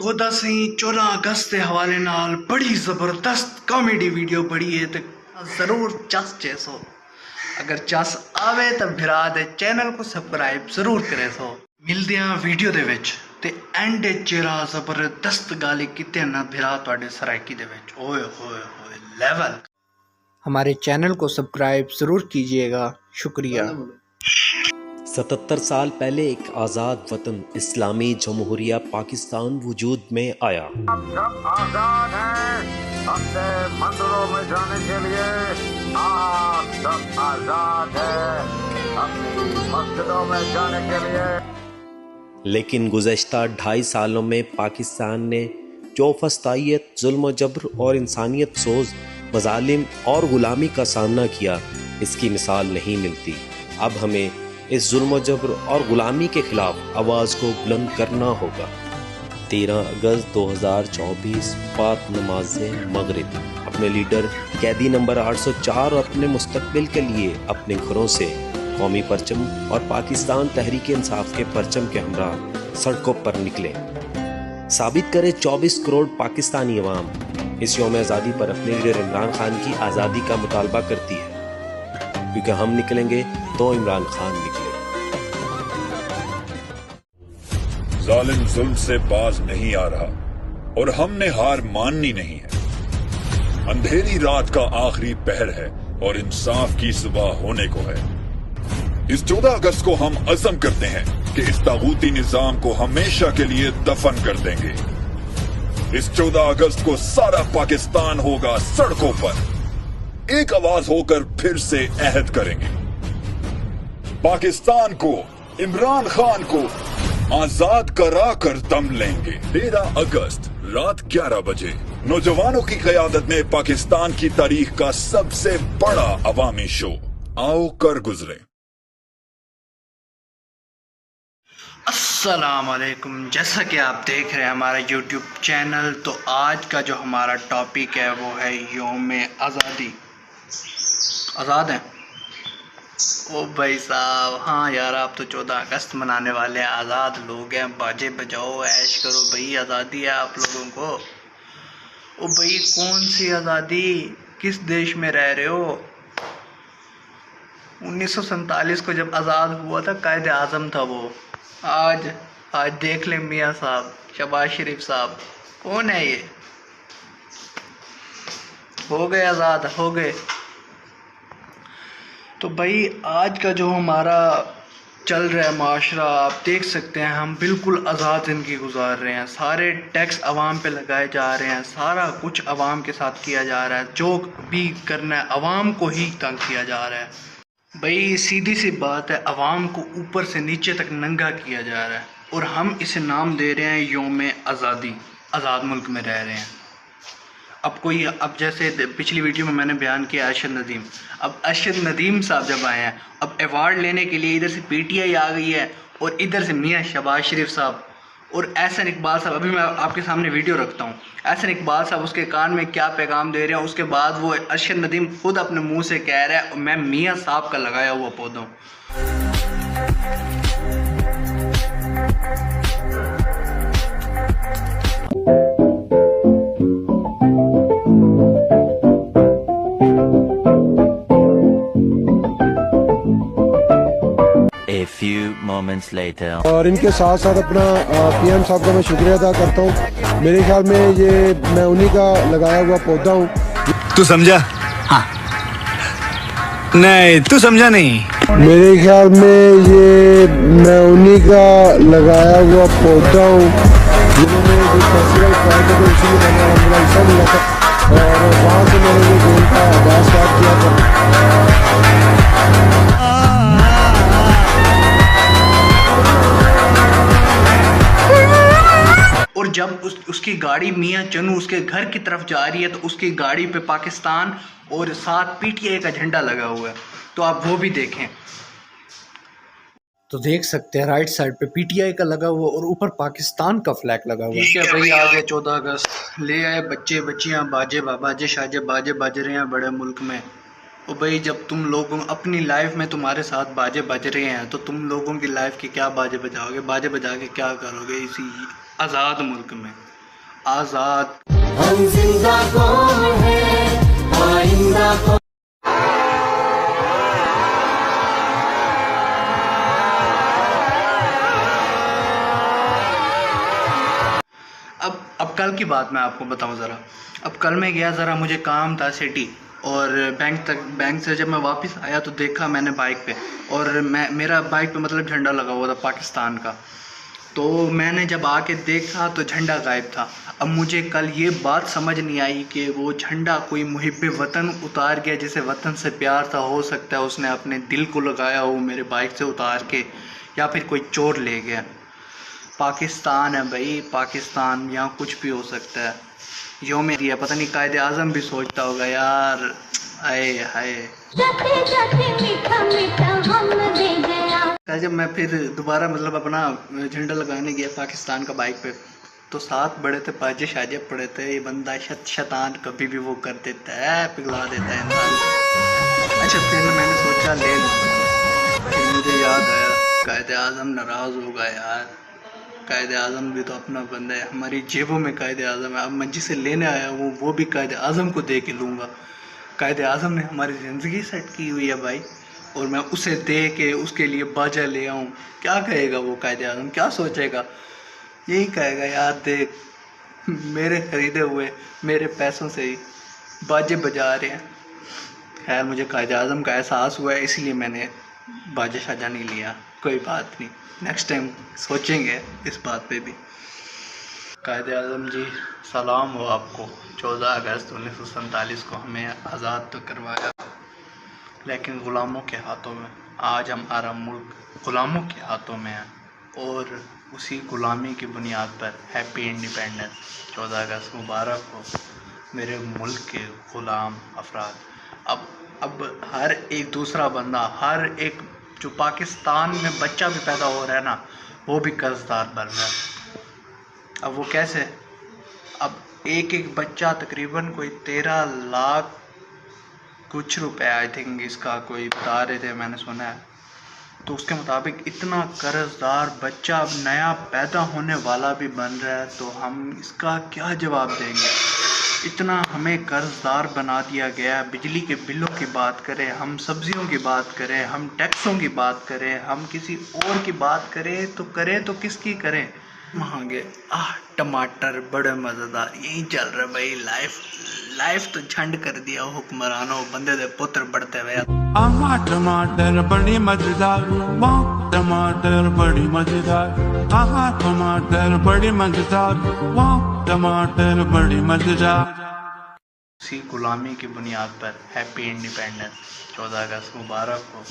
गोदा सी 14 अगस्त के हवाले नाल बड़ी जबरदस्त कॉमेडी वीडियो बड़ी है तो जरूर चस चेसो। अगर चस आवे तो भिरा दे चैनल को सब्सक्राइब जरूर करे सो। मिलते हैं वीडियो दे विच ते एंड चेरा जबरदस्त गाली किते ना भिरा तुहाडे सराइकी दे विच। ओए होए होए लेवल। हमारे चैनल को सब्सक्राइब जरूर कीजिएगा, शुक्रिया। 77 साल पहले एक आज़ाद वतन इस्लामी जमहूरिया पाकिस्तान वजूद में आया। अब सब आजाद हैं अपने मंदिरों में जाने के लिए। आप सब आजाद हैं अपनी मस्जिदों में जाने के लिए। लेकिन गुज़श्ता 2.5 सालों में पाकिस्तान ने जो फस्तायत, जुल्म जबर और इंसानियत सोज मजालिम और ग़ुलामी का सामना किया, इसकी मिसाल नहीं मिलती। अब हमें इस जुल्म जबर और ग़ुलामी के ख़िलाफ़ आवाज़ को बुलंद करना होगा। 13 अगस्त 2024 बाद नमाज मगरिब अपने लीडर कैदी नंबर 804 और अपने मुस्तकबिल के लिए अपने घरों से कौमी परचम और पाकिस्तान तहरीक इंसाफ के परचम के हमरा सड़कों पर निकले। साबित करे 24 करोड़ पाकिस्तानी अवाम इस यौम आज़ादी पर अपने लीडर इमरान खान की आज़ादी का मुतालबा करती है, क्योंकि हम निकलेंगे तो इमरान खान निकले। जालिम जुल्म से बाज नहीं आ रहा और हमने हार माननी नहीं है। अंधेरी रात का आखिरी पहर है और इंसाफ की सुबह होने को है। इस 14 अगस्त को हम अज़म करते हैं कि इस तागूती निजाम को हमेशा के लिए दफन कर देंगे। इस 14 अगस्त को सारा पाकिस्तान होगा सड़कों पर, एक आवाज होकर फिर से अहद करेंगे। पाकिस्तान को, इमरान खान को आजाद करा कर दम लेंगे। 13 अगस्त रात 11 बजे नौजवानों की क़यादत में पाकिस्तान की तारीख का सबसे बड़ा अवामी शो आओ कर गुजरे। अस्सलाम वालेकुम। जैसा कि आप देख रहे हैं हमारा यूट्यूब चैनल, तो आज का जो हमारा टॉपिक है वो है यौम आज़ादी। आज़ाद हैं ओ भाई साहब। हाँ यार, आप तो 14 अगस्त मनाने वाले हैं, आज़ाद लोग हैं, बाजे बजाओ, ऐश करो भाई, आज़ादी है आप लोगों को। ओ भाई कौन सी आज़ादी, किस देश में रह रहे हो? 1947 को जब आज़ाद हुआ था, कायदे आज़म था वो। आज देख लें मियाँ साहब, शहबाज शरीफ साहब, कौन है ये? हो गए आज़ाद, हो गए। तो भाई आज का जो हमारा चल रहा है माशरा, आप देख सकते हैं हम बिल्कुल आज़ाद ज़िंदगी गुजार रहे हैं। सारे टैक्स अवाम पे लगाए जा रहे हैं, सारा कुछ अवाम के साथ किया जा रहा है, जो भी करना है अवाम को ही तंग किया जा रहा है। भाई सीधी सी बात है, अवाम को ऊपर से नीचे तक नंगा किया जा रहा है और हम इसे नाम दे रहे हैं यौम आज़ादी। आज़ाद मुल्क में रह रहे हैं। अब जैसे पिछली वीडियो में मैंने बयान किया अरशद नदीम, अब अरशद नदीम साहब जब आए हैं, अब अवार्ड लेने के लिए इधर से पीटीआई आ गई है और इधर से मियाँ शहबाज शरीफ साहब और एहसन इकबाल साहब। अभी मैं आपके सामने वीडियो रखता हूँ, एहसन इकबाल साहब उसके कान में क्या पैगाम दे रहे हैं। उसके बाद वो अरशद नदीम खुद अपने मुंह से कह रहा है मैं मियाँ साहब का लगाया हुआ पौधा हूँ। A few moments later. और इनके साथ साथ अपना पीएम साहब का मैं शुक्रिया अदा करता हूँ। मेरे ख्याल में ये मैं उन्हीं का लगाया हुआ पौधा हूँ। तू समझा? हाँ। नहीं तू समझा नहीं। मेरे ख्याल में ये मैं उन्हीं का लगाया हुआ पौधा हूँ जिन्होंने जो फेस्टिवल कराया था इसी में मैंने हिस्सा लिया था और वहाँ से मैंने ये गेम का आगाज स्टार्ट किया था। और जब उसकी गाड़ी मियाँ चनू उसके घर की तरफ जा रही है तो उसकी गाड़ी पे पाकिस्तान और साथ पीटीआई का झंडा लगा हुआ है, तो आप वो भी देखें। तो देख सकते हैं राइट साइड पे पीटीआई का लगा हुआ और ऊपर पाकिस्तान का फ्लैग लगा हुआ है। ठीक है भाई, आ गया 14 अगस्त, ले आए बच्चे बच्चियाँ, बाजे शाजे बाजे बज रहे हैं बड़े मुल्क में। तो भाई जब तुम लोगों अपनी लाइफ में तुम्हारे साथ बाजे बज रहे हैं तो तुम लोगों की लाइफ की क्या बाजे बजाओगे? बाजे बजा के क्या करोगे इसी आज़ाद मुल्क में? आज़ाद। हम जिंदा कौन है आइंदा कौन। अब कल की बात मैं आपको बताऊं ज़रा। अब कल मैं गया ज़रा, मुझे काम था सिटी, और बैंक से जब मैं वापस आया तो देखा मैंने बाइक पे, और मेरा बाइक पे मतलब झंडा लगा हुआ था पाकिस्तान का। तो मैंने जब आके देखा तो झंडा गायब था। अब मुझे कल ये बात समझ नहीं आई कि वो झंडा कोई मुहिब्बे वतन उतार गया, जिसे वतन से प्यार था, हो सकता है उसने अपने दिल को लगाया हो मेरे बाइक से उतार के, या फिर कोई चोर ले गया। पाकिस्तान है भाई, पाकिस्तान, यहाँ कुछ भी हो सकता है। यो मेरी है, पता नहीं कायदे आज़म भी सोचता होगा यार, आए हाय। जब मैं फिर दोबारा मतलब अपना झंडा लगाने गया पाकिस्तान का बाइक पे, तो साथ बड़े थे, बाजे शाजे पड़े थे, ये बंदा शैतान कभी भी वो कर देता है, पिघला देता है इंसान। अच्छा, फिर मैंने सोचा ले लूँ, फिर मुझे याद आया कायदे आज़म नाराज़ होगा यार, कायदे आज़म भी तो अपना बंदा है, हमारी जेबों में कायदे आज़म है। अब मैं जिसे लेने आया हूँ वो भी कायदे आज़म को दे के लूँगा। कायदे आज़म ने हमारी ज़िंदगी सेट की हुई है भाई, और मैं उसे दे के उसके लिए बाजा ले आऊँ, क्या कहेगा वो कायदे आज़म, क्या सोचेगा? यही कहेगा यार देख, मेरे ख़रीदे हुए मेरे पैसों से ही बाजे बजा रहे हैं। खैर, मुझे कायदे आज़म का एहसास हुआ है, इसलिए मैंने बाजा शाजा नहीं लिया। कोई बात नहीं, नेक्स्ट टाइम सोचेंगे इस बात पे भी। कायदे आज़म जी, सलाम हो आपको। 14 अगस्त 1947 को हमें आज़ाद तो करवाया, लेकिन ग़ुलामों के हाथों में। आज हमारा मुल्क ग़ुलामों के हाथों में है, और उसी ग़ुलामी की बुनियाद पर हैप्पी इंडिपेंडेंस। 14 अगस्त मुबारक हो मेरे मुल्क के ग़ुलाम अफराद। अब हर एक दूसरा बंदा, हर एक जो पाकिस्तान में बच्चा भी पैदा हो रहा है ना, वो भी कर्जदार बन रहा है। अब वो कैसे? अब एक बच्चा तकरीबन कोई 13 लाख कुछ रुपए, आई थिंक इसका कोई बता रहे थे, मैंने सुना है। तो उसके मुताबिक इतना कर्जदार बच्चा अब नया पैदा होने वाला भी बन रहा है, तो हम इसका क्या जवाब देंगे? इतना हमें कर्जदार बना दिया गया। बिजली के बिलों की बात करें, हम सब्जियों की बात करें, हम टैक्सों की बात करें, हम किसी और की बात करें तो किसकी करें? महंगे टमाटर बड़े मज़ेदार, यही चल रहा है भाई। लाइफ तो झंड कर दिया हुक्मरानों, बंदे दे पुत्र बढ़ते हुए। टमाटर बड़ी मजेदार, वाह टमाटर बड़ी मजेदार, टमाटर बड़ी मजेदार, वाह टमाटर बड़ी मजेदार। इसी गुलामी की बुनियाद पर हैप्पी इंडिपेंडेंस। 14 अगस्त मुबारक हो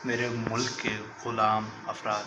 मेरे मुल्क के ग़ुलाम अफराद।